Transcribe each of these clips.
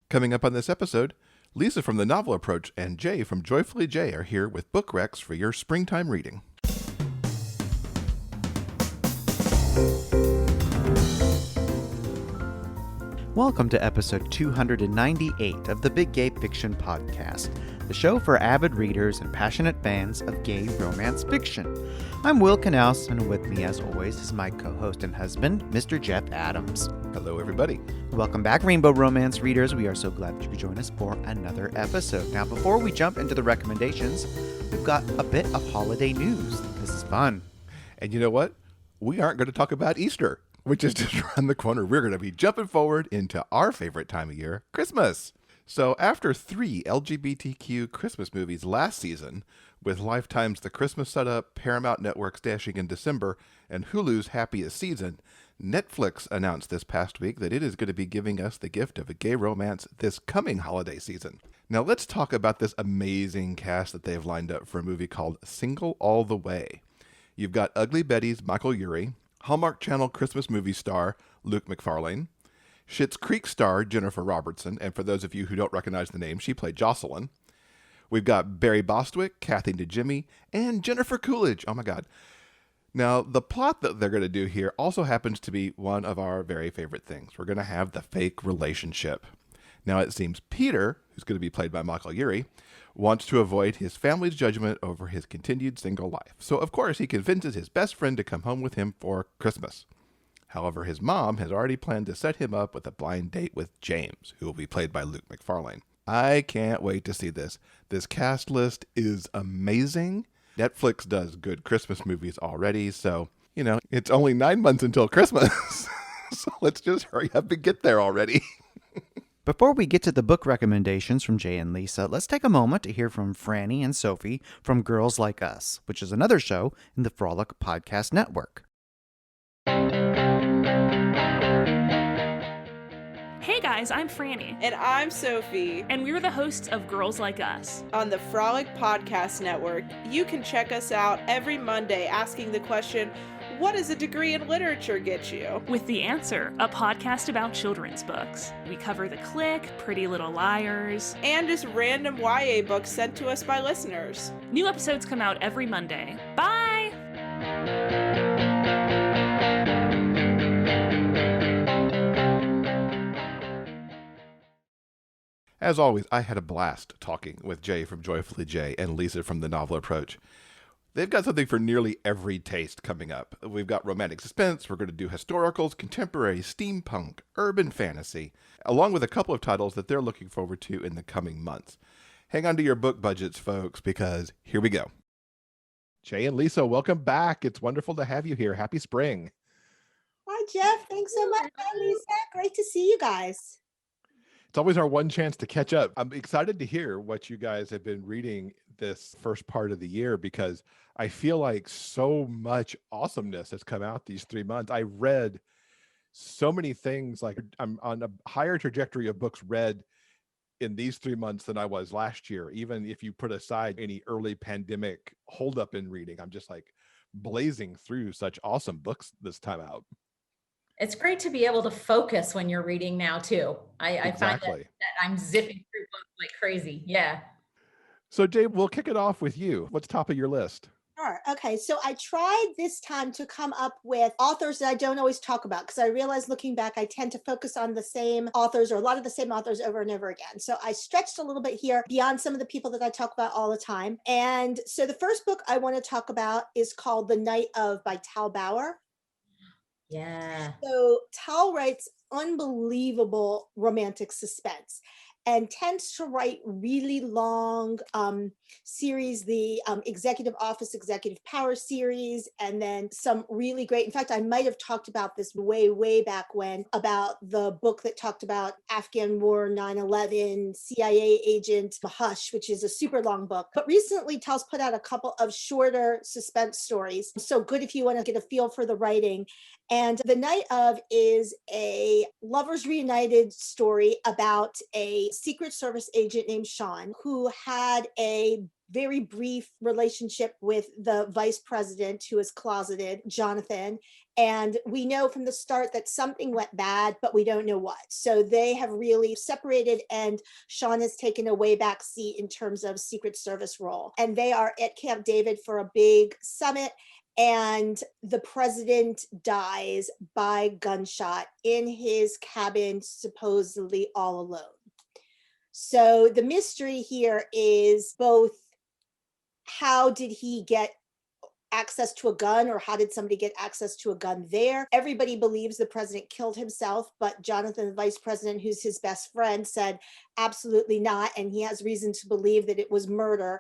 Coming up on this episode, Lisa from The Novel Approach and Jay from Joyfully Jay are here with book recs for your springtime reading. Welcome to episode 298 of the Big Gay Fiction Podcast, the show for avid readers and passionate fans of gay romance fiction. I'm Will Knaus, and with me as always is my co-host and husband, Mr. Jeff Adams. Hello, everybody. Welcome back, Rainbow Romance readers. We are so glad that you could join us for another episode. Now, before we jump into the recommendations, we've got a bit of holiday news. This is fun. And you know what? We aren't going to talk about Easter, which is just around the corner. We're going to be jumping forward into our favorite time of year, Christmas. So after 3 LGBTQ Christmas movies last season, with Lifetime's The Christmas Setup, Paramount Network's Dashing in December, and Hulu's Happiest Season, Netflix announced this past week that it is going to be giving us the gift of a gay romance this coming holiday season. Now let's talk about this amazing cast that they have lined up for a movie called Single All the Way. You've got Ugly Betty's Michael Urie, Hallmark Channel Christmas movie star Luke McFarlane, Schitt's Creek star Jennifer Robertson, and for those of you who don't recognize the name, she played Jocelyn. We've got Barry Bostwick, Kathy Najimy, and Jennifer Coolidge. Oh my God. Now, the plot that they're going to do here also happens to be one of our very favorite things. We're going to have the fake relationship. Now, it seems Peter, who's going to be played by Michael Urie, wants to avoid his family's judgment over his continued single life. So, of course, he convinces his best friend to come home with him for Christmas. However, his mom has already planned to set him up with a blind date with James, who will be played by Luke McFarlane. I can't wait to see this. This cast list is amazing. Netflix does good Christmas movies already, so, it's only 9 months until Christmas. So let's just hurry up and get there already. Before we get to the book recommendations from Jay and Lisa, let's take a moment to hear from Franny and Sophie from Girls Like Us, which is another show in the Frolic Podcast Network. Hey guys, I'm Franny. And I'm Sophie. And we're the hosts of Girls Like Us. On the Frolic Podcast Network, you can check us out every Monday asking the question, what does a degree in literature get you? With The Answer, a podcast about children's books. We cover The Click, Pretty Little Liars, and just random YA books sent to us by listeners. New episodes come out every Monday. Bye! As always, I had a blast talking with Jay from Joyfully Jay and Lisa from The Novel Approach. They've got something for nearly every taste coming up. We've got romantic suspense, we're going to do historicals, contemporary, steampunk, urban fantasy, along with a couple of titles that they're looking forward to in the coming months. Hang on to your book budgets, folks, because here we go. Jay and Lisa, welcome back. It's wonderful to have you here. Happy spring. Hi, Jeff. Thanks so much. Hi, Lisa. Great to see you guys. It's always our one chance to catch up. I'm excited to hear what you guys have been reading this first part of the year because I feel like so much awesomeness has come out these 3 months. I read so many things, like I'm on a higher trajectory of books read in these 3 months than I was last year. Even if you put aside any early pandemic holdup in reading, I'm just like blazing through such awesome books this time out. It's great to be able to focus when you're reading now too. I find that I'm zipping through books like crazy. Yeah. So Jay, we'll kick it off with you. What's top of your list? Sure. Okay. So I tried this time to come up with authors that I don't always talk about because I realized looking back, I tend to focus on the same authors or a lot of the same authors over and over again. So I stretched a little bit here beyond some of the people that I talk about all the time. And so the first book I want to talk about is called The Night of by Tal Bauer. Yeah. So Tal writes unbelievable romantic suspense and tends to write really long series, the Executive Office, Executive Power series, and then some really great, in fact, I might have talked about this way back when, about the book that talked about Afghan War, 9/11, CIA agent Hush, which is a super long book. But recently, Tal's put out a couple of shorter suspense stories. So good if you want to get a feel for the writing. And The Night of is a lovers reunited story about a Secret Service agent named Sean who had a very brief relationship with the vice president who is closeted, Jonathan. And we know from the start that something went bad, but we don't know what. So they have really separated, and Sean has taken a way back seat in terms of Secret Service role. And they are at Camp David for a big summit. And the president dies by gunshot in his cabin, supposedly all alone. So the mystery here is both how did he get access to a gun, or how did somebody get access to a gun there? Everybody believes the president killed himself, but Jonathan, the vice president, who's his best friend, said absolutely not. And he has reason to believe that it was murder.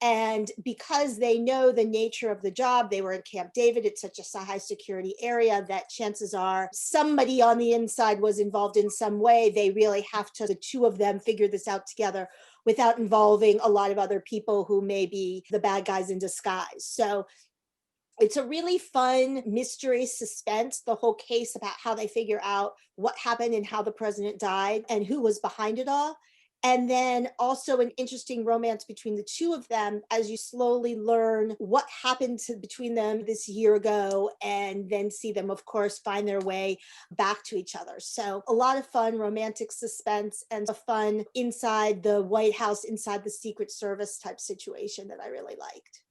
And because they know the nature of the job, they were in Camp David. It's such a high security area that chances are somebody on the inside was involved in some way. They really have to, the two of them, figure this out together without involving a lot of other people who may be the bad guys in disguise. So it's a really fun mystery suspense, the whole case about how they figure out what happened and how the president died and who was behind it all. And then also an interesting romance between the two of them as you slowly learn what happened between them this year ago, and then see them, of course, find their way back to each other. So a lot of fun romantic suspense and a fun inside the White House, inside the Secret Service type situation that I really liked.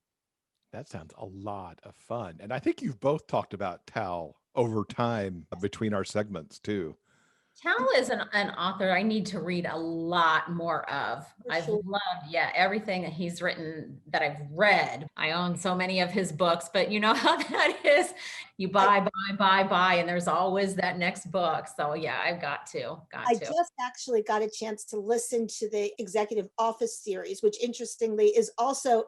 That sounds a lot of fun. And I think you've both talked about Tal over time between our segments too. Tal is an author I need to read a lot more of. I've loved, everything that he's written that I've read. I own so many of his books, but you know how that is. You buy, and there's always that next book. So yeah, I've got to. I just actually got a chance to listen to the Executive Office series, which interestingly is also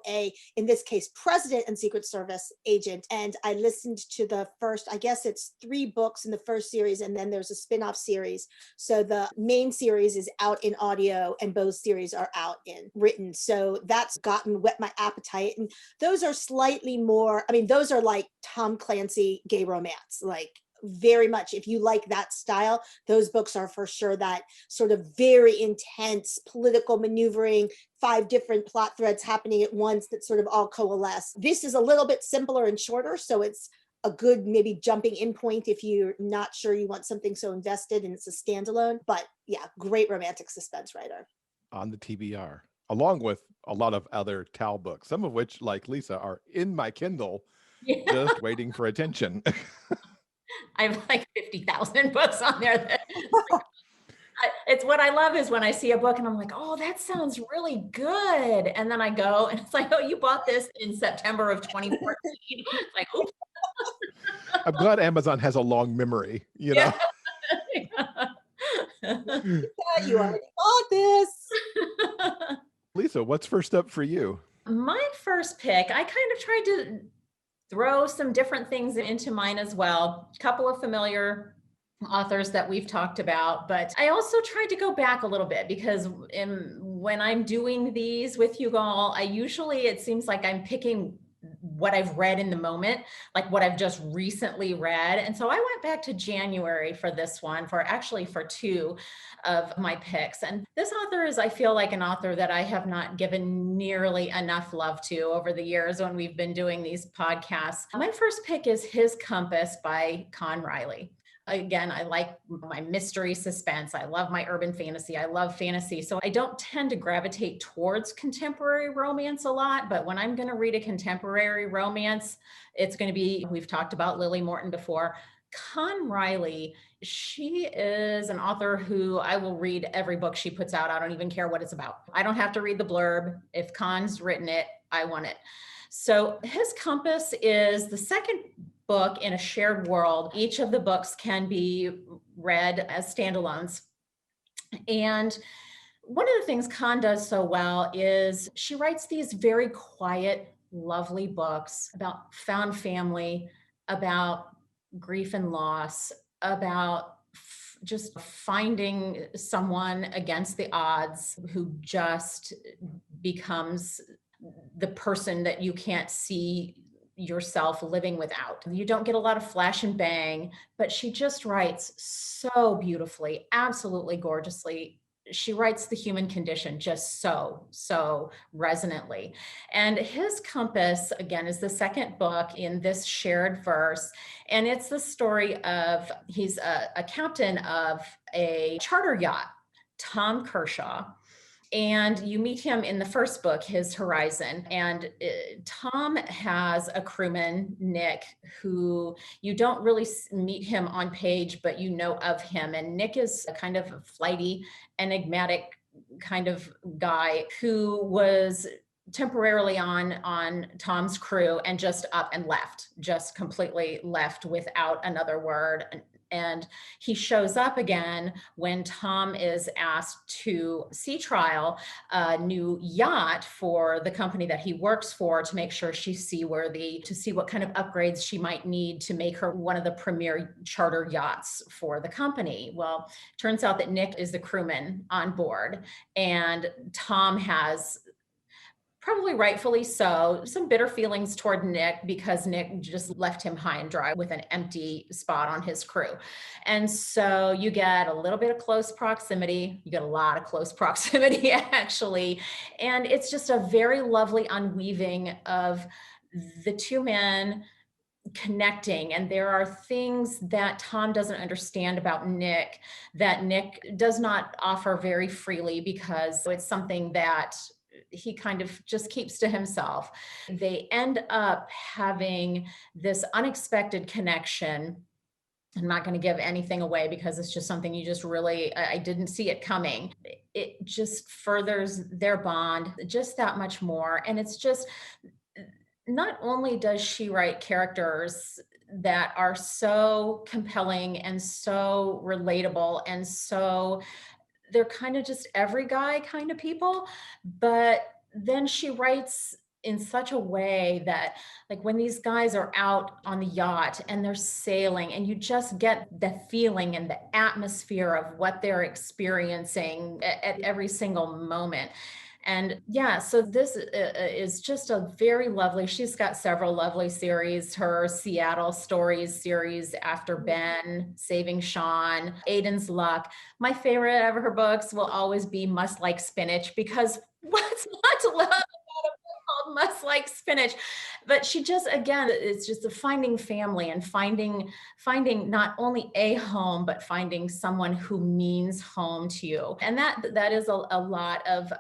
in this case, President and Secret Service agent. And I listened to the first, I guess it's 3 books in the first series, and then there's a spin-off series. So the main series is out in audio and both series are out in written. So that's whet my appetite. And those are slightly more, those are like Tom Clancy gay romance, like very much. If you like that style, those books are for sure that sort of very intense political maneuvering, 5 different plot threads happening at once that sort of all coalesce. This is a little bit simpler and shorter, so it's a good maybe jumping in point if you're not sure you want something so invested and it's a standalone. But yeah, great romantic suspense writer. On the TBR, along with a lot of other Tal books, some of which, like Lisa, are in my Kindle, just waiting for attention. I have like 50,000 books on there. It's what I love is when I see a book and I'm like, oh, that sounds really good. And then I go and it's like, oh, you bought this in September of 2014. It's like, oops. I'm glad Amazon has a long memory, you know? You already bought this. Lisa, what's first up for you? My first pick, I kind of tried to throw some different things into mine as well. A couple of familiar authors that we've talked about, but I also tried to go back a little bit because when I'm doing these with you all, it seems like I'm picking what I've read in the moment, like what I've just recently read. And so I went back to January for this one, for 2 of my picks. And this author is, I feel like, an author that I have not given nearly enough love to over the years when we've been doing these podcasts. My first pick is His Compass by Con Riley. Again, I like my mystery suspense. I love my urban fantasy. I love fantasy. So I don't tend to gravitate towards contemporary romance a lot, but when I'm going to read a contemporary romance, it's going to be, we've talked about Lily Morton before. Con Riley, she is an author who I will read every book she puts out. I don't even care what it's about. I don't have to read the blurb. If Con's written it, I want it. So His Compass is the second book in a shared world. Each of the books can be read as standalones. And one of the things Con does so well is she writes these very quiet, lovely books about found family, about grief and loss, about just finding someone against the odds who just becomes the person that you can't see yourself living without. You don't get a lot of flash and bang, but she just writes so beautifully, absolutely gorgeously. She writes the human condition just so resonantly. And His Compass, again, is the second book in this shared verse. And it's the story of, he's a captain of a charter yacht, Tom Kershaw. And you meet him in the first book, His Horizon. And Tom has a crewman, Nick, who you don't really meet him on page, but you know of him. And Nick is a kind of a flighty, enigmatic kind of guy who was temporarily on Tom's crew and just up and left, just completely left without another word. And he shows up again when Tom is asked to sea trial a new yacht for the company that he works for to make sure she's seaworthy, to see what kind of upgrades she might need to make her one of the premier charter yachts for the company. Well, turns out that Nick is the crewman on board, and Tom has, probably rightfully so, some bitter feelings toward Nick because Nick just left him high and dry with an empty spot on his crew. And so you get a little bit of close proximity. You get a lot of close proximity, actually. And it's just a very lovely unweaving of the two men connecting. And there are things that Tom doesn't understand about Nick that Nick does not offer very freely because it's something that he kind of just keeps to himself. They end up having this unexpected connection. I'm not going to give anything away because it's just something you just really, I didn't see it coming. It just furthers their bond just that much more. And it's just, not only does she write characters that are so compelling and so relatable and so, they're kind of just every guy kind of people, but then she writes in such a way that, like, when these guys are out on the yacht and they're sailing and you just get the feeling and the atmosphere of what they're experiencing at every single moment. And yeah, so this is just a very lovely, she's got several lovely series, her Seattle Stories series after Ben, Saving Sean, Aiden's Luck. My favorite of her books will always be Must Like Spinach, because what's not to love about a book called Must Like Spinach? But she just, again, it's just a finding family and finding not only a home, but finding someone who means home to you. And that is a lot of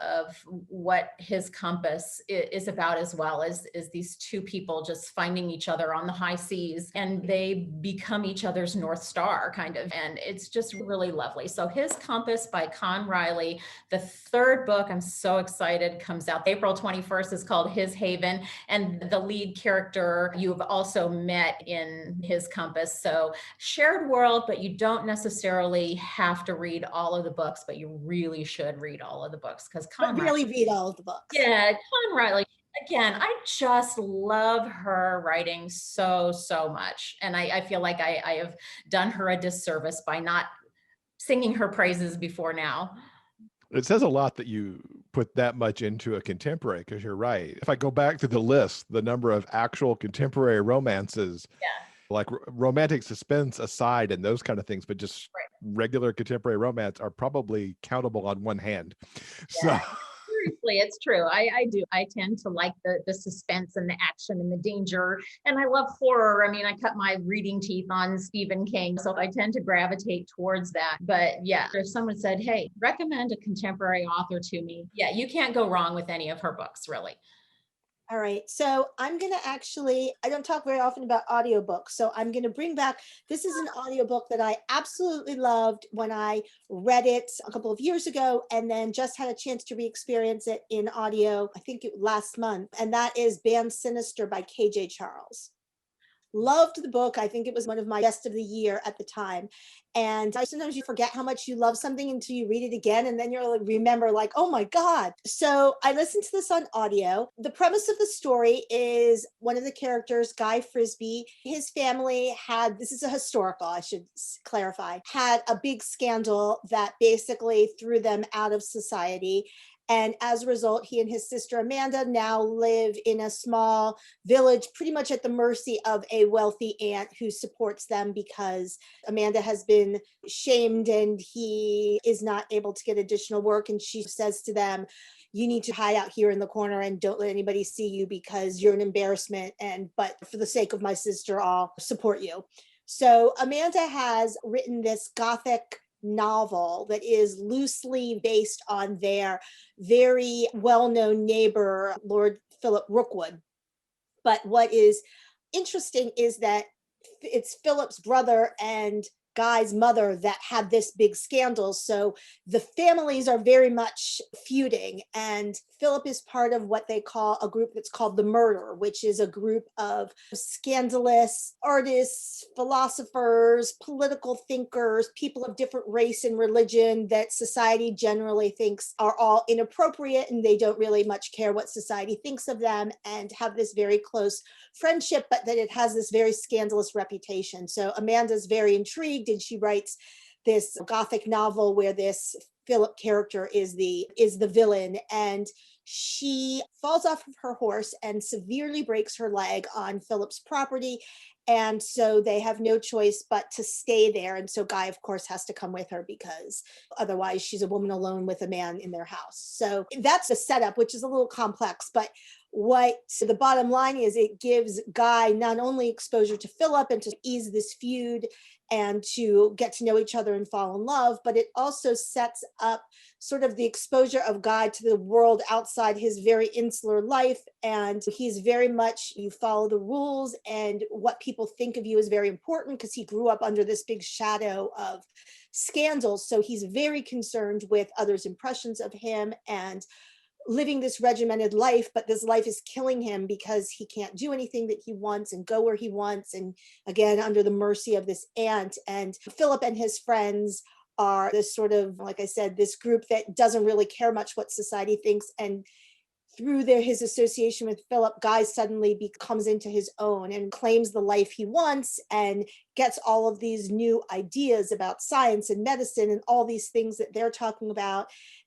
what His Compass is about, as well as these two people just finding each other on the high seas, and they become each other's North Star, kind of. And it's just really lovely. So His Compass by Con Riley, the third book, I'm so excited, comes out April 21st, is called His Haven. And the lead character you've also met in His Compass. So shared world, but you don't necessarily have to read all of the books, but you really should read all of the books, because Really read all of the books. Yeah, Con Riley. Again, I just love her writing so much. And I feel like I have done her a disservice by not singing her praises before now. It says a lot that you put that much into a contemporary, because you're right. If I go back to the list, the number of actual contemporary romances, like romantic suspense aside and those kind of things, but just regular contemporary romance are probably countable on one hand. So seriously, it's true. I do. I tend to like the suspense and the action and the danger. And I love horror. I mean, I cut my reading teeth on Stephen King, so I tend to gravitate towards that. But yeah, if someone said, hey, recommend a contemporary author to me, yeah, you can't go wrong with any of her books, really. All right. So I'm going to actually, I don't talk very often about audiobooks. So I'm going to bring back, this is an audiobook that I absolutely loved when I read it a couple of years ago, and then just had a chance to re-experience it in audio, I think last month. And that is Band Sinister by KJ Charles. Loved the book. I think it was one of my best of the year at the time. And sometimes you forget how much you love something until you read it again. And then you're like, remember, like, oh my God. So I listened to this on audio. The premise of the story is one of the characters, Guy Frisbee, his family had, this is a historical, I should clarify, had a big scandal that basically threw them out of society. And as a result, he and his sister Amanda now live in a small village, pretty much at the mercy of a wealthy aunt who supports them because Amanda has been shamed and he is not able to get additional work. And she says to them, you need to hide out here in the corner and don't let anybody see you because you're an embarrassment. But for the sake of my sister, I'll support you. So Amanda has written this Gothic novel that is loosely based on their very well-known neighbor, Lord Philip Rookwood. But what is interesting is that it's Philip's brother and Guy's mother that had this big scandal. So the families are very much feuding. And Philip is part of what they call a group that's called the Murder, which is a group of scandalous artists, philosophers, political thinkers, people of different race and religion that society generally thinks are all inappropriate and they don't really much care what society thinks of them, and have this very close friendship, but that it has this very scandalous reputation. So Amanda's very intrigued, and she writes this Gothic novel where this Philip character is the villain, and she falls off of her horse and severely breaks her leg on Philip's property. And so they have no choice but to stay there. And so Guy, of course, has to come with her because otherwise she's a woman alone with a man in their house. So that's the setup, which is a little complex. But what the bottom line is, it gives Guy not only exposure to Philip and to ease this feud and to get to know each other and fall in love, but it also sets up sort of the exposure of Guy to the world outside his very insular life. And he's very much, you follow the rules, and what people think of you is very important because he grew up under this big shadow of scandals. So he's very concerned with others' impressions of him and living this regimented life, but this life is killing him because he can't do anything that he wants and go where he wants. And again, under the mercy of this aunt. And Philip and his friends are this sort of, like I said, this group that doesn't really care much what society thinks. And through his association with Philip, Guy suddenly comes into his own and claims the life he wants and gets all of these new ideas about science and medicine and all these things that they're talking about,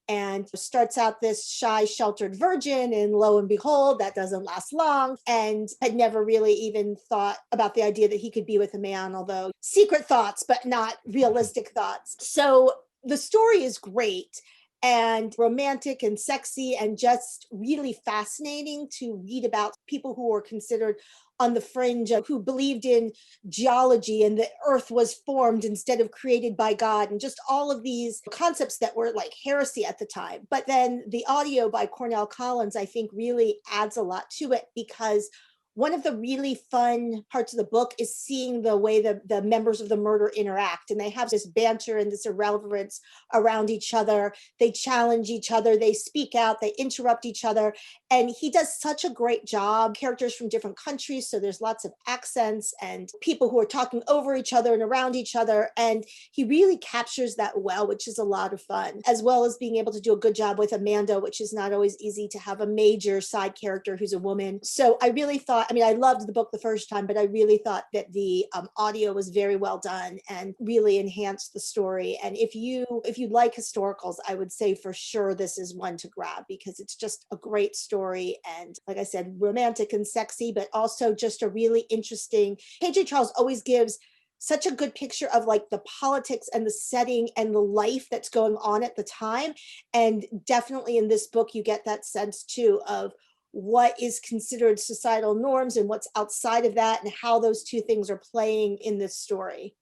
and starts out this shy, sheltered virgin, and lo and behold, that doesn't last long, and had never really even thought about the idea that he could be with a man, although secret thoughts, but not realistic thoughts. So the story is great and romantic and sexy and just really fascinating to read about people who were considered on the fringe, who believed in geology and the earth was formed instead of created by God, and just all of these concepts that were like heresy at the time. But then the audio by Cornell Collins, I think, really adds a lot to it, because one of the really fun parts of the book is seeing the way the members of the Murder interact. And they have this banter and this irreverence around each other. They challenge each other. They speak out. They interrupt each other. And he does such a great job. Characters from different countries. So there's lots of accents and people who are talking over each other and around each other. And he really captures that well, which is a lot of fun, as well as being able to do a good job with Amanda, which is not always easy to have a major side character who's a woman. So I really thought, I loved the book the first time, but I really thought that the audio was very well done and really enhanced the story. And if you like historicals, I would say for sure this is one to grab, because it's just a great story. And like I said, romantic and sexy, but also just a really interesting. KJ Charles always gives such a good picture of like the politics and the setting and the life that's going on at the time. And definitely in this book, you get that sense too of what is considered societal norms and what's outside of that, and how those two things are playing in this story.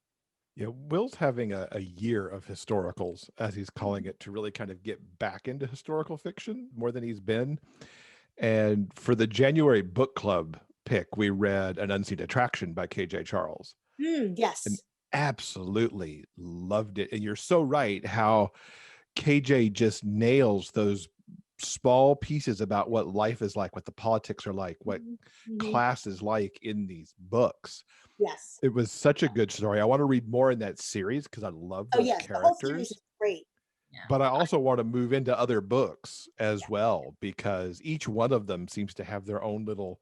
Yeah, Will's having a year of historicals, as he's calling it, to really kind of get back into historical fiction more than he's been. And for the January book club pick, we read An Unseen Attraction by KJ Charles. Yes. And absolutely loved it. And you're so right how KJ just nails those small pieces about what life is like, what the politics are like, what class is like in these books. Yes. It was such a good story. I want to read more in that series because I love those characters. The whole series is great. Yeah. But I also want to move into other books as well, because each one of them seems to have their own little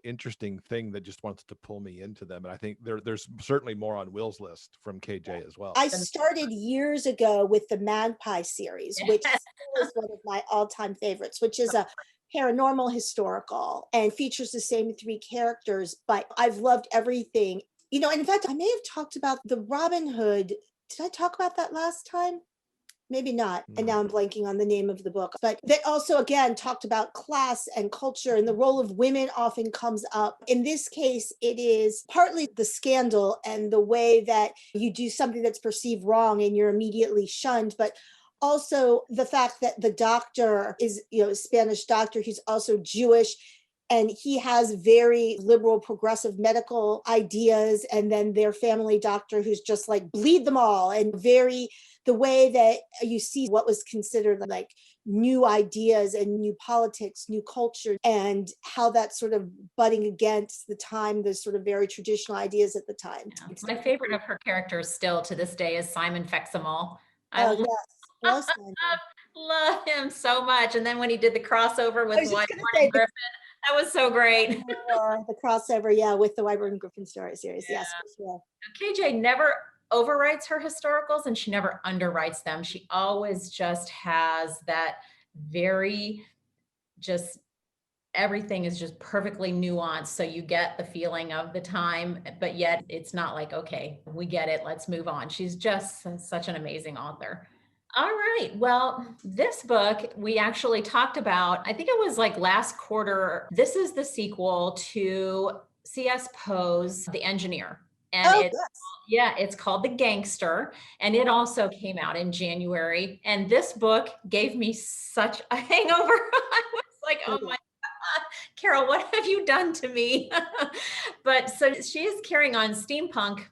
interesting thing that just wants to pull me into them. And I think there's certainly more on Will's list from KJ as well. I started years ago with the Magpie series, which still is one of my all-time favorites, which is a paranormal historical and features the same three characters, but I've loved everything. You know, and in fact, I may have talked about the Robin Hood. Did I talk about that last time? Maybe not. And now I'm blanking on the name of the book. But they also, again, talked about class and culture, and the role of women often comes up. In this case, it is partly the scandal and the way that you do something that's perceived wrong and you're immediately shunned, but also the fact that the doctor is, you know, a Spanish doctor who's also Jewish, and he has very liberal, progressive medical ideas, and then their family doctor who's just like bleed them all, and very the way that you see what was considered like new ideas and new politics, new culture, and how that's sort of butting against the time, the sort of very traditional ideas at the time. Yeah. My favorite of her characters still to this day is Simon Fexamol. I Oh, yes. love him so much. And then when he did the crossover with was just White gonna say Griffin, that was so great. the crossover, yeah, with the Wyvern Griffin story series. Yeah. Yes, for sure. KJ never overwrites her historicals and she never underwrites them. She always just has that very just everything is just perfectly nuanced. So you get the feeling of the time, but yet it's not like, okay, we get it, let's move on. She's just such an amazing author. All right. Well, this book we actually talked about, I think it was like last quarter. This is the sequel to C.S. Poe's The Engineer. And it's called The Gangster. And it also came out in January. And this book gave me such a hangover. I was like, oh my God, Carol, what have you done to me? But so she is carrying on steampunk.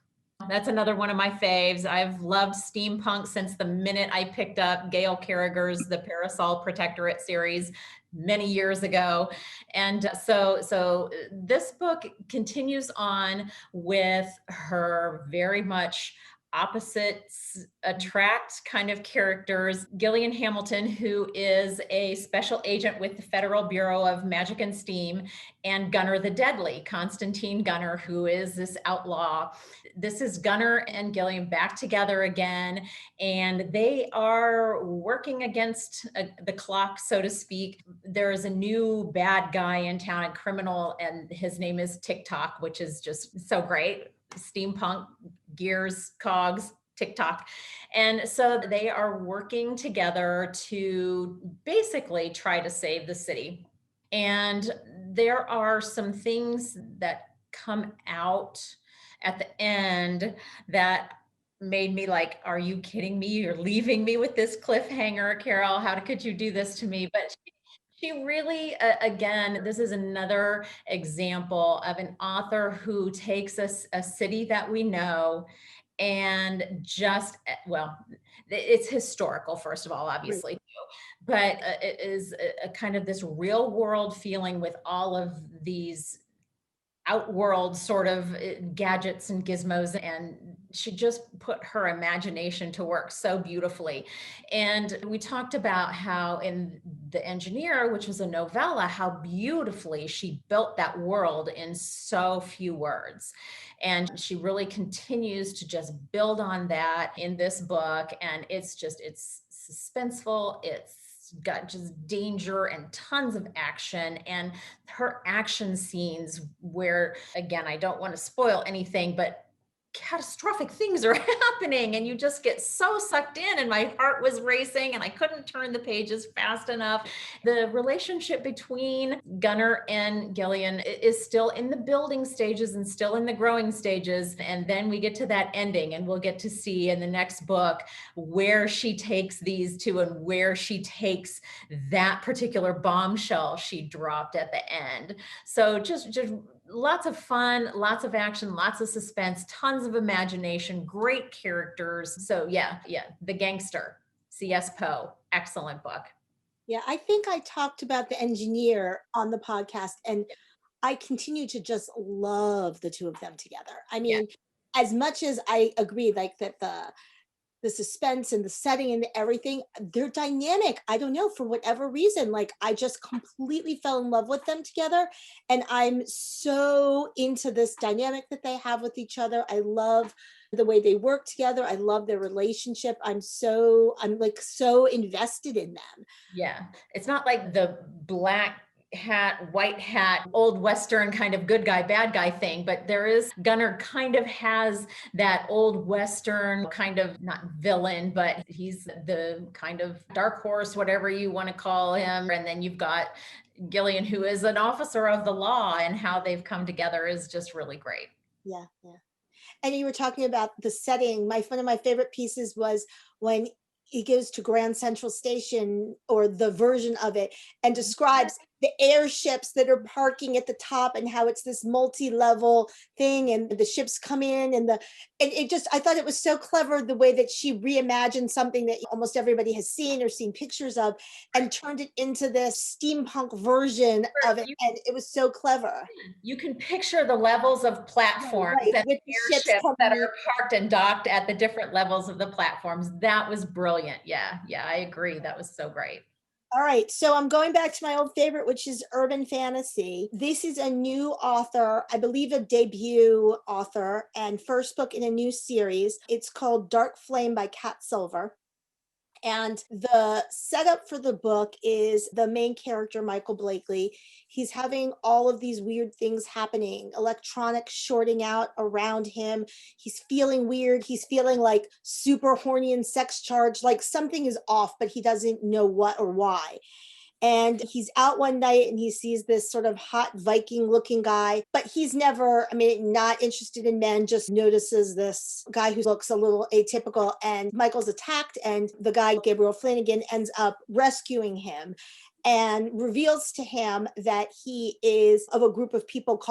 That's another one of my faves. I've loved steampunk since the minute I picked up Gail Carriger's The Parasol Protectorate series many years ago. And so this book continues on with her very much opposites attract kind of characters. Gillian Hamilton, who is a special agent with the Federal Bureau of Magic and Steam, and Gunnar the Deadly, Constantine Gunnar, who is this outlaw. This is Gunnar and Gillian back together again, and they are working against the clock, so to speak. There is a new bad guy in town, a criminal, and his name is TikTok, which is just so great. Steampunk, gears, cogs, TikTok. And so they are working together to basically try to save the city. And there are some things that come out at the end that made me like, are you kidding me? You're leaving me with this cliffhanger, Carol. How could you do this to me? But she really, again, this is another example of an author who takes a city that we know and just, well, it's historical, first of all, obviously, but it is a kind of this real world feeling with all of these outworld sort of gadgets and gizmos, and she just put her imagination to work so beautifully. And we talked about how in The Engineer, which was a novella, how beautifully she built that world in so few words. And she really continues to just build on that in this book. And it's suspenseful. It's got just danger and tons of action, and her action scenes where, again, I don't want to spoil anything, but catastrophic things are happening and you just get so sucked in, and my heart was racing and I couldn't turn the pages fast enough. The relationship between Gunnar and Gillian is still in the building stages and still in the growing stages, and then we get to that ending, and we'll get to see in the next book where she takes these two and where she takes that particular bombshell she dropped at the end. So just lots of fun, lots of action, lots of suspense, tons of imagination, great characters. So yeah, The Gangster, C.S. Poe, excellent book. Yeah, I think I talked about The Engineer on the podcast, and I continue to just love the two of them together. I mean, as much as I agree, like that the the suspense and the setting and everything, they're dynamic. I don't know, for whatever reason, like I just completely fell in love with them together. And I'm so into this dynamic that they have with each other. I love the way they work together. I love their relationship. I'm like so invested in them. Yeah. It's not like the black hat, white hat, old Western kind of good guy, bad guy thing, but Gunnar kind of has that old Western kind of, not villain, but he's the kind of dark horse, whatever you want to call him. And then you've got Gillian, who is an officer of the law, and how they've come together is just really great. Yeah, yeah. And you were talking about the setting. One of my favorite pieces was when he goes to Grand Central Station, or the version of it, and describes the airships that are parking at the top and how it's this multi-level thing, and the ships come in, and I thought it was so clever the way that she reimagined something that almost everybody has seen or seen pictures of, and turned it into this steampunk version of it. And it was so clever. You can picture the levels of platforms and with the ships airships that coming are parked and docked at the different levels of the platforms. That was brilliant. Yeah, I agree. That was so great. All right, so I'm going back to my old favorite, which is urban fantasy. This is a new author, I believe a debut author, and first book in a new series. It's called Dark Flame by Cat Silver. And the setup for the book is the main character, Michael Blakely. He's having all of these weird things happening, electronics shorting out around him. He's feeling weird. He's feeling like super horny and sex charged, like something is off, but he doesn't know what or why. And he's out one night and he sees this sort of hot Viking looking guy, but he's never, not interested in men, just notices this guy who looks a little atypical, and Michael's attacked, and the guy, Gabriel Flanagan, ends up rescuing him and reveals to him that he is of a group of people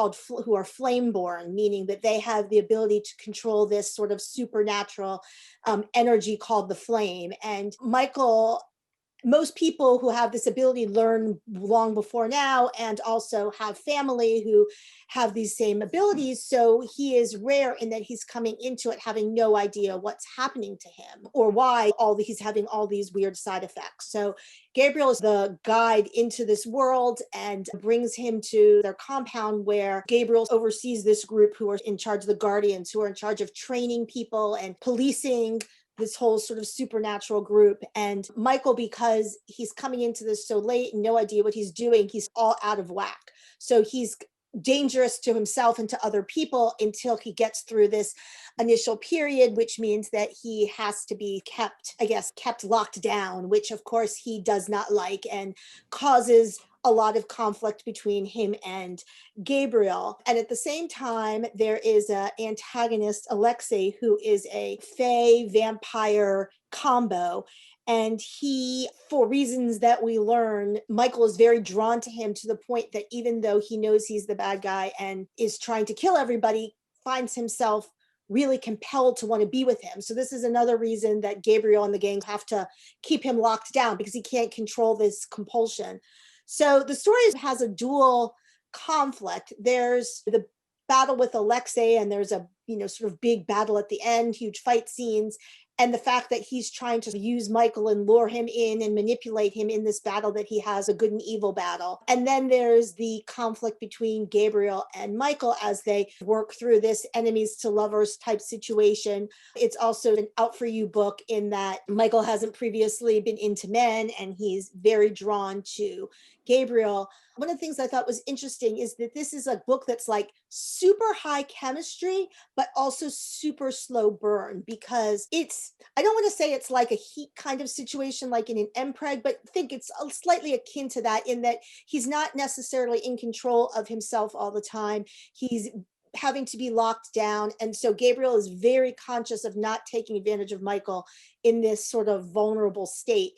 who are flame-born, meaning that they have the ability to control this sort of supernatural energy called the flame. And most people who have this ability learn long before now, and also have family who have these same abilities. So he is rare in that he's coming into it having no idea what's happening to him or why he's having all these weird side effects. So Gabriel is the guide into this world and brings him to their compound, where Gabriel oversees this group who are in charge of the Guardians, who are in charge of training people and policing this whole sort of supernatural group. And Michael, because he's coming into this so late and no idea what he's doing, he's all out of whack. So he's dangerous to himself and to other people until he gets through this initial period, which means that he has to be kept locked down, which of course he does not like, and causes a lot of conflict between him and Gabriel. And at the same time, there is an antagonist, Alexei, who is a fae vampire combo. And he, for reasons that we learn, Michael is very drawn to him, to the point that even though he knows he's the bad guy and is trying to kill everybody, finds himself really compelled to want to be with him. So this is another reason that Gabriel and the gang have to keep him locked down, because he can't control this compulsion. So the story has a dual conflict. There's the battle with Alexei, and there's a sort of big battle at the end, huge fight scenes, and the fact that he's trying to use Michael and lure him in and manipulate him in this battle that he has, a good and evil battle. And then there's the conflict between Gabriel and Michael as they work through this enemies to lovers type situation. It's also an out for you book in that Michael hasn't previously been into men, and he's very drawn to Gabriel. One of the things I thought was interesting is that this is a book that's like super high chemistry, but also super slow burn, because I don't want to say it's like a Heat kind of situation like in an MPreg, but I think it's slightly akin to that, in that he's not necessarily in control of himself all the time. He's having to be locked down. And so Gabriel is very conscious of not taking advantage of Michael in this sort of vulnerable state.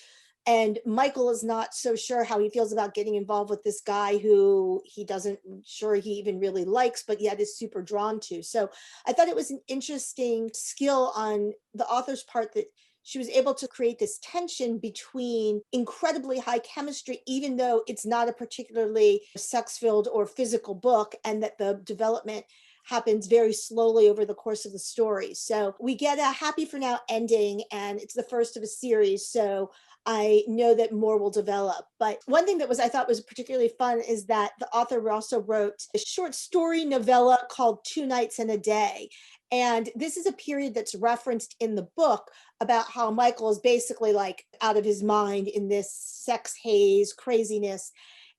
And Michael is not so sure how he feels about getting involved with this guy who he doesn't sure he even really likes, but yet is super drawn to. So I thought it was an interesting skill on the author's part that she was able to create this tension between incredibly high chemistry, even though it's not a particularly sex-filled or physical book, and that the development happens very slowly over the course of the story. So we get a happy for now ending, and it's the first of a series. So I know that more will develop. But one thing that I thought was particularly fun is that the author also wrote a short story novella called 2 Nights and a Day. And this is a period that's referenced in the book about how Michael is basically like out of his mind in this sex haze craziness.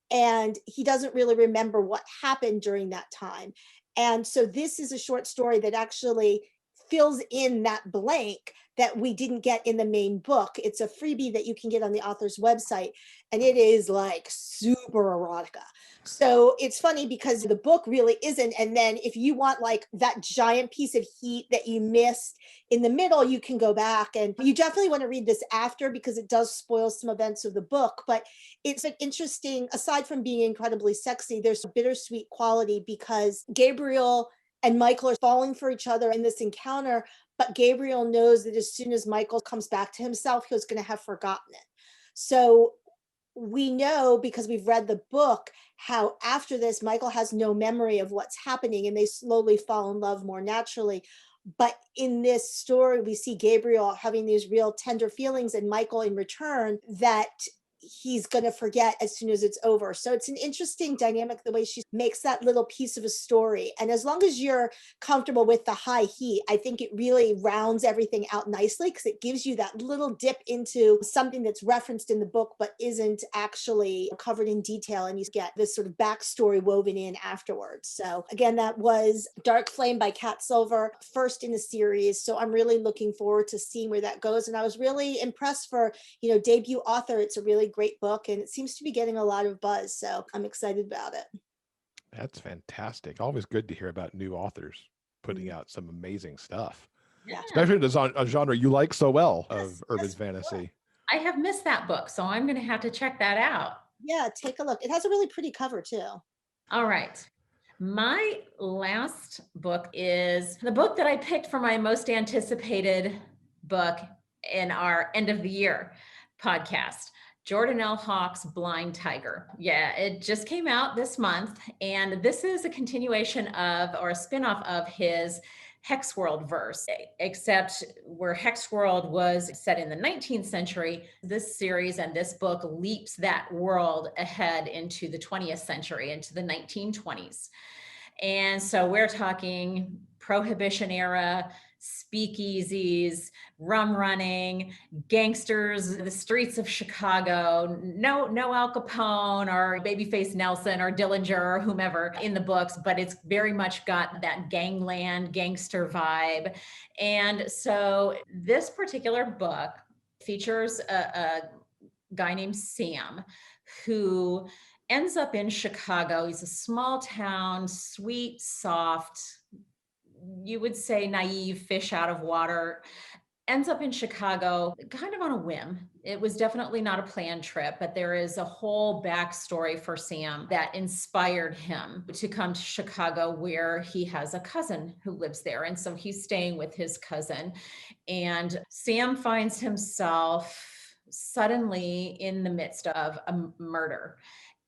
And he doesn't really remember what happened during that time. And so this is a short story that actually fills in that blank that we didn't get in the main book. It's a freebie that you can get on the author's website, and it is like super erotica. So it's funny because the book really isn't. And then if you want like that giant piece of heat that you missed in the middle, you can go back, and you definitely want to read this after because it does spoil some events of the book. But it's an interesting, aside from being incredibly sexy, there's a bittersweet quality because Gabriel and Michael are falling for each other in this encounter, but Gabriel knows that as soon as Michael comes back to himself, he's going to have forgotten it. So we know, because we've read the book, how after this, Michael has no memory of what's happening, and they slowly fall in love more naturally. But in this story, we see Gabriel having these real tender feelings, and Michael in return, that he's going to forget as soon as it's over. So it's an interesting dynamic, the way she makes that little piece of a story. And as long as you're comfortable with the high heat, I think it really rounds everything out nicely, because it gives you that little dip into something that's referenced in the book but isn't actually covered in detail, and you get this sort of backstory woven in afterwards. So again, that was Dark Flame by Cat Silver, first in the series. So I'm really looking forward to seeing where that goes. And I was really impressed for, debut author. It's a really great book, and it seems to be getting a lot of buzz. So I'm excited about it. That's fantastic. Always good to hear about new authors putting out some amazing stuff. Yeah. Especially a genre you like so well of Yes, urban yes, fantasy. I have missed that book, so I'm going to have to check that out. Yeah, take a look. It has a really pretty cover too. All right. My last book is the book that I picked for my most anticipated book in our end of the year podcast. Jordan L. Hawk's Blind Tiger. Yeah, it just came out this month, and this is a continuation of, or a spinoff of, his Hexworld verse, except where Hexworld was set in the 19th century, this series and this book leaps that world ahead into the 20th century, into the 1920s. And so we're talking Prohibition era, speakeasies, rum running, gangsters, the streets of Chicago, no Al Capone or Babyface Nelson or Dillinger or whomever in the books, but it's very much got that gangland, gangster vibe. And so this particular book features a guy named Sam who ends up in Chicago. He's a small town, sweet, soft, you would say naive fish out of water, ends up in Chicago kind of on a whim. It was definitely not a planned trip, but there is a whole backstory for Sam that inspired him to come to Chicago, where he has a cousin who lives there. And so he's staying with his cousin. And Sam finds himself suddenly in the midst of a murder.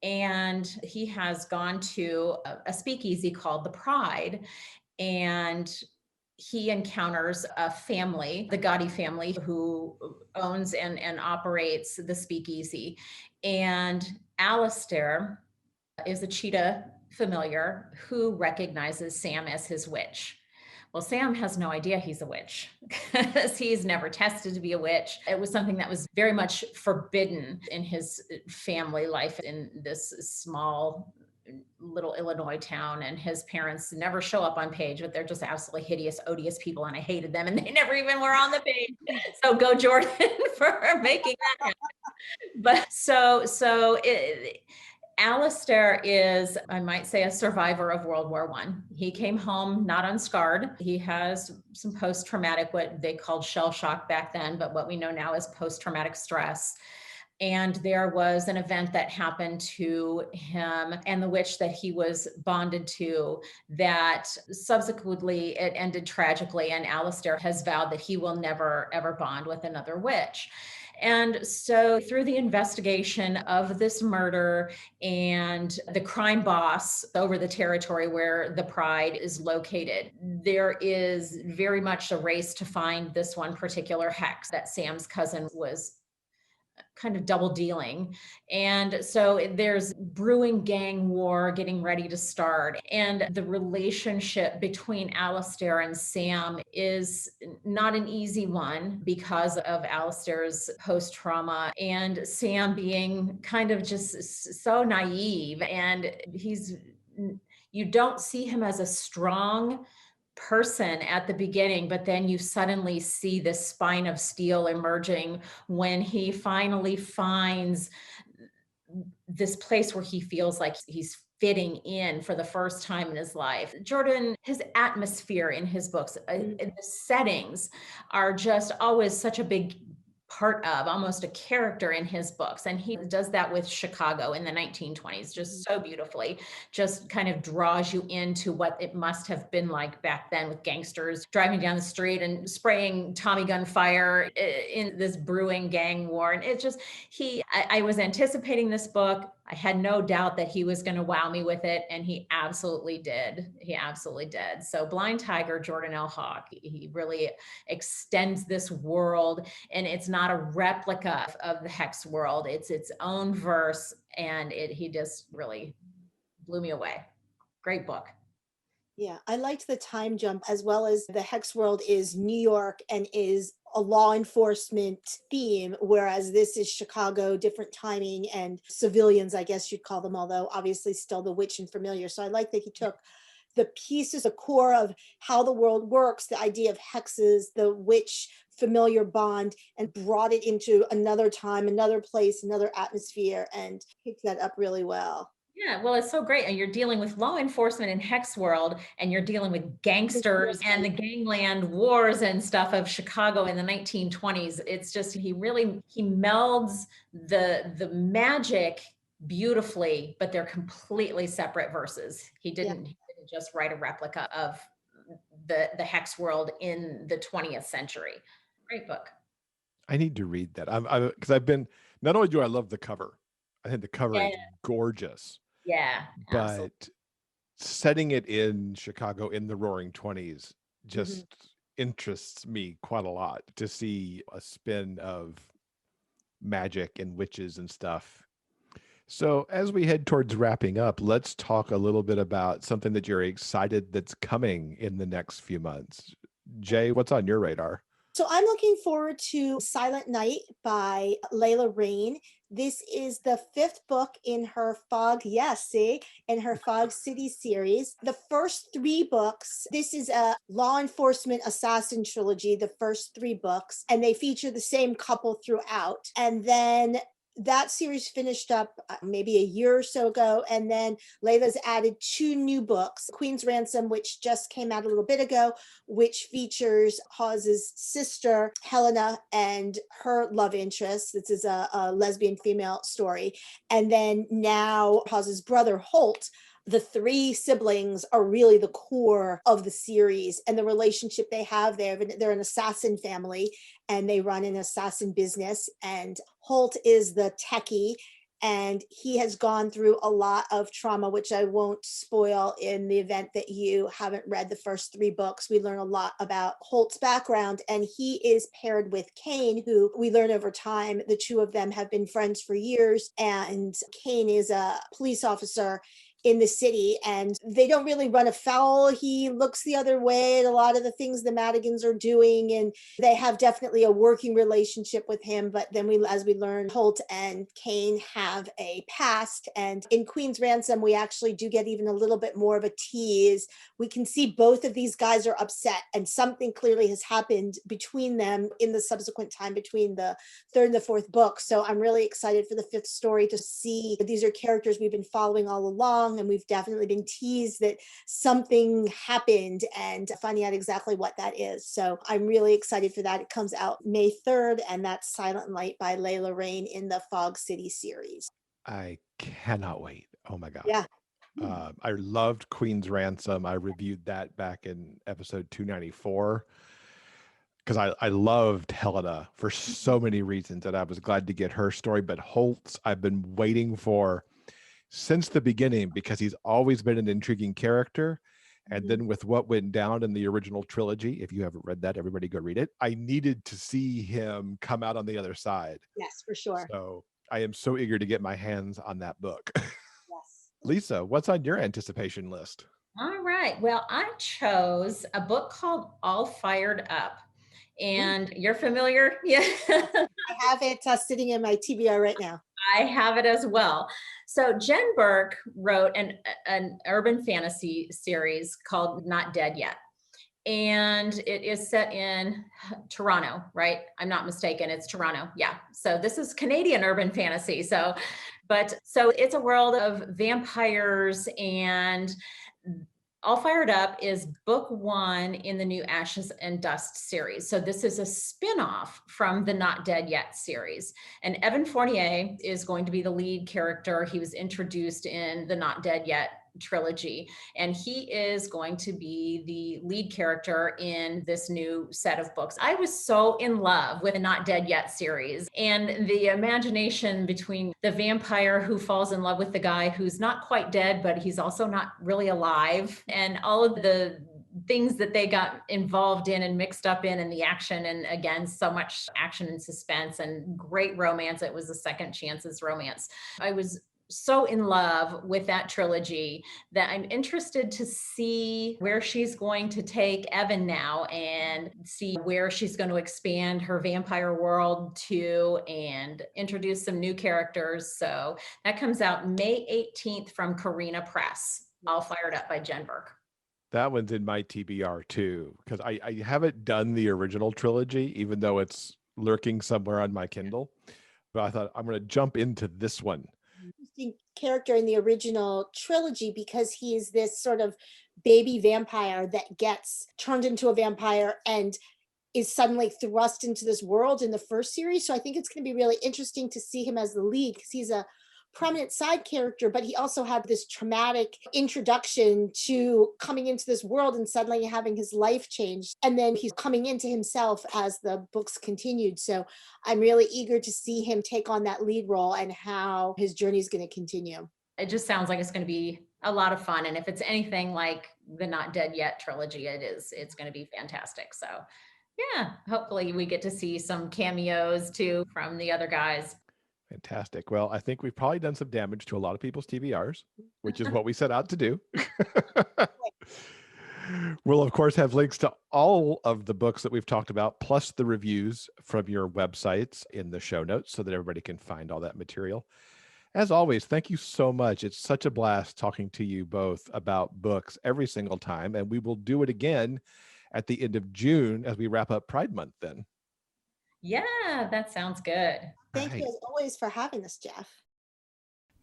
And he has gone to a speakeasy called the Pride, and he encounters a family, the Gotti family, who owns and operates the speakeasy. And Alistair is a cheetah familiar who recognizes Sam as his witch. Well, Sam has no idea he's a witch because he's never tested to be a witch. It was something that was very much forbidden in his family life in this small little Illinois town, and his parents never show up on page, but they're just absolutely hideous, odious people, and I hated them, and they never even were on the page. So go Jordan for making that happen. But Alistair is, I might say, a survivor of World War I. He came home not unscarred. He has some post-traumatic, what they called shell shock back then, but what we know now is post-traumatic stress. And there was an event that happened to him and the witch that he was bonded to that subsequently it ended tragically. And Alistair has vowed that he will never, ever bond with another witch. And so through the investigation of this murder and the crime boss over the territory where the Pride is located, there is very much a race to find this one particular hex that Sam's cousin was kind of double dealing. And so there's brewing gang war getting ready to start. And the relationship between Alistair and Sam is not an easy one because of Alistair's post-trauma and Sam being kind of just so naive. And you don't see him as a strong person at the beginning, but then you suddenly see this spine of steel emerging when he finally finds this place where he feels like he's fitting in for the first time in his life. Jordan, his atmosphere in his books, the settings are just always such a big part of, almost a character in his books. And he does that with Chicago in the 1920s, just so beautifully, just kind of draws you into what it must have been like back then with gangsters driving down the street and spraying Tommy gun fire in this brewing gang war. And it just, I was anticipating this book. I had no doubt that he was going to wow me with it, and he absolutely did. He absolutely did. So Blind Tiger, Jordan L. Hawk, he really extends this world, and it's not a replica of the Hex world. It's its own verse, and he just really blew me away. Great book. Yeah, I liked the time jump, as well as the Hex world is New York and is a law enforcement theme, whereas this is Chicago, different timing, and civilians, I guess you'd call them, although obviously still the witch and familiar. So I like that he took the pieces, the core of how the world works, the idea of hexes, the witch familiar bond, and brought it into another time, another place, another atmosphere, and picked that up really well. Yeah, well, it's so great. And you're dealing with law enforcement in Hex world, and you're dealing with gangsters and the gangland wars and stuff of Chicago in the 1920s. It's just, he melds the magic beautifully, but they're completely separate verses. He didn't just write a replica of the Hex world in the 20th century. Great book. I need to read that. Because I've been, not only do I love the cover, I think the cover is gorgeous. Yeah, but absolutely. setting it in Chicago in the Roaring 20s just interests me quite a lot, to see a spin of magic and witches and stuff. So as we head towards wrapping up, let's talk a little bit about something that you're excited that's coming in the next few months. Jay, what's on your radar? So I'm looking forward to Silent Night by Layla Reyne. This is the 5th book in her in her Fog City series. The first 3 books, this is a law enforcement assassin trilogy, the first 3 books, and they feature the same couple throughout. And then that series finished up maybe a year or so ago, and then Layla's added 2 new books, Queen's Ransom, which just came out a little bit ago, which features Hawes's sister Helena and her love interest. This is a lesbian female story. And then now Hawes's brother Holt. The 3 siblings are really the core of the series and the relationship they have there. They're an assassin family, and they run an assassin business. And Holt is the techie, and he has gone through a lot of trauma, which I won't spoil in the event that you haven't read the first 3 books. We learn a lot about Holt's background, and he is paired with Kane, who we learn over time, the 2 of them have been friends for years. And Kane is a police officer in the city, and they don't really run afoul. He looks the other way at a lot of the things the Madigans are doing, and they have definitely a working relationship with him. But then as we learn, Holt and Kane have a past. And in Queen's Ransom, we actually do get even a little bit more of a tease. We can see both of these guys are upset, and something clearly has happened between them in the subsequent time between the 3rd and the 4th book. So I'm really excited for the 5th story to see. These are characters we've been following all along, and we've definitely been teased that something happened, and finding out exactly what that is. So I'm really excited for that. It comes out May 3rd, and that's Silent Night by Layla Reyne in the Fog City series. I cannot wait. Oh my God. Yeah. I loved Queen's Ransom. I reviewed that back in episode 294. because I loved Helena for so many reasons, and I was glad to get her story. But Holtz, I've been waiting for since the beginning because he's always been an intriguing character. And then with what went down in the original trilogy, if you haven't read that, everybody go read it. I needed to see him come out on the other side. Yes, for sure. So I am so eager to get my hands on that book. Yes. Lisa, what's on your anticipation list? All right. Well, I chose a book called All Fired Up. And you're familiar? Yeah. I have it sitting in my TBR right now. I have it as well. So Jenn Burke wrote an urban fantasy series called Not Dead Yet. And it is set in Toronto, right? I'm not mistaken. It's Toronto. Yeah. So this is Canadian urban fantasy. So it's a world of vampires, and All Fired Up is book 1 in the new Ashes and Dust series. So this is a spin-off from the Not Dead Yet series. And Evan Fournier is going to be the lead character. He was introduced in the Not Dead Yet trilogy, and he is going to be the lead character in this new set of books. I was so in love with the Not Dead Yet series, and the imagination between the vampire who falls in love with the guy who's not quite dead, but he's also not really alive, and all of the things that they got involved in and mixed up in, and the action, and again, so much action and suspense and great romance. It was a second chances romance. I was so in love with that trilogy that I'm interested to see where she's going to take Evan now, and see where she's going to expand her vampire world to and introduce some new characters. So that comes out May 18th from Carina Press. All Fired Up by Jenn Burke. That one's in my TBR too, because I haven't done the original trilogy, even though it's lurking somewhere on my Kindle. But I thought I'm going to jump into this one. Interesting character in the original trilogy, because he is this sort of baby vampire that gets turned into a vampire and is suddenly thrust into this world in the first series. So I think it's going to be really interesting to see him as the lead, because he's a prominent side character, but he also had this traumatic introduction to coming into this world and suddenly having his life changed. And then he's coming into himself as the books continued. So I'm really eager to see him take on that lead role and how his journey is going to continue. It just sounds like it's going to be a lot of fun. And if it's anything like the Not Dead Yet trilogy, it's going to be fantastic. So yeah, hopefully we get to see some cameos too from the other guys. Fantastic. Well, I think we've probably done some damage to a lot of people's TBRs, which is what we set out to do. We'll, of course, have links to all of the books that we've talked about, plus the reviews from your websites in the show notes, so that everybody can find all that material. As always, thank you so much. It's such a blast talking to you both about books every single time, and we will do it again at the end of June as we wrap up Pride Month then. Yeah, that sounds good. Thank you as always for having us, Jeff.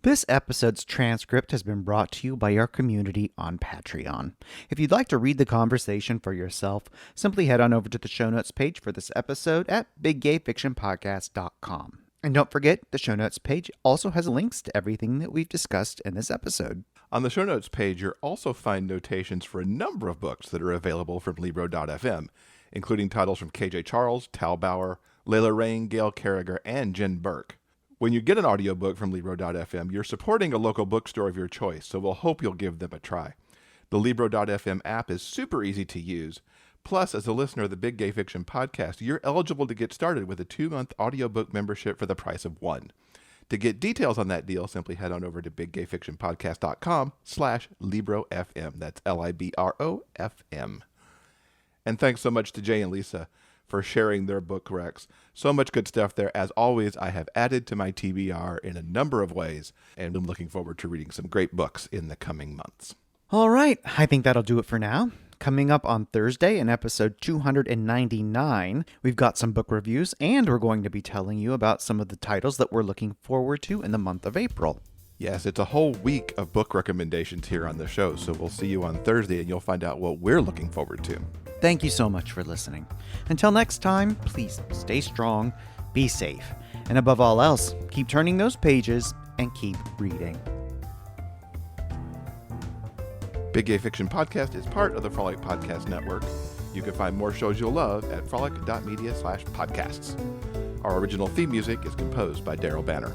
This episode's transcript has been brought to you by our community on Patreon. If you'd like to read the conversation for yourself, simply head on over to the show notes page for this episode at biggayfictionpodcast.com. And don't forget, the show notes page also has links to everything that we've discussed in this episode. On the show notes page, you'll also find notations for a number of books that are available from Libro.fm, including titles from KJ Charles, Tal Bauer, Layla, Reyne, Gail Carriger, and Jenn Burke. When you get an audiobook from Libro.fm, you're supporting a local bookstore of your choice, so we'll hope you'll give them a try. The Libro.fm app is super easy to use. Plus, as a listener of the Big Gay Fiction podcast, you're eligible to get started with a 2-month audiobook membership for the price of one. To get details on that deal, simply head on over to biggayfictionpodcast.com/LibroFM. That's LIBROFM. And thanks so much to Jay and Lisa for sharing their book recs. So much good stuff there. As always, I have added to my TBR in a number of ways, and I'm looking forward to reading some great books in the coming months. All right, I think that'll do it for now. Coming up on Thursday in episode 299, we've got some book reviews, and we're going to be telling you about some of the titles that we're looking forward to in the month of April. Yes, it's a whole week of book recommendations here on the show, so we'll see you on Thursday and you'll find out what we're looking forward to. Thank you so much for listening. Until next time, please stay strong, be safe, and above all else, keep turning those pages and keep reading. Big Gay Fiction Podcast is part of the Frolic Podcast Network. You can find more shows you'll love at frolic.media/podcasts. Our original theme music is composed by Daryl Banner.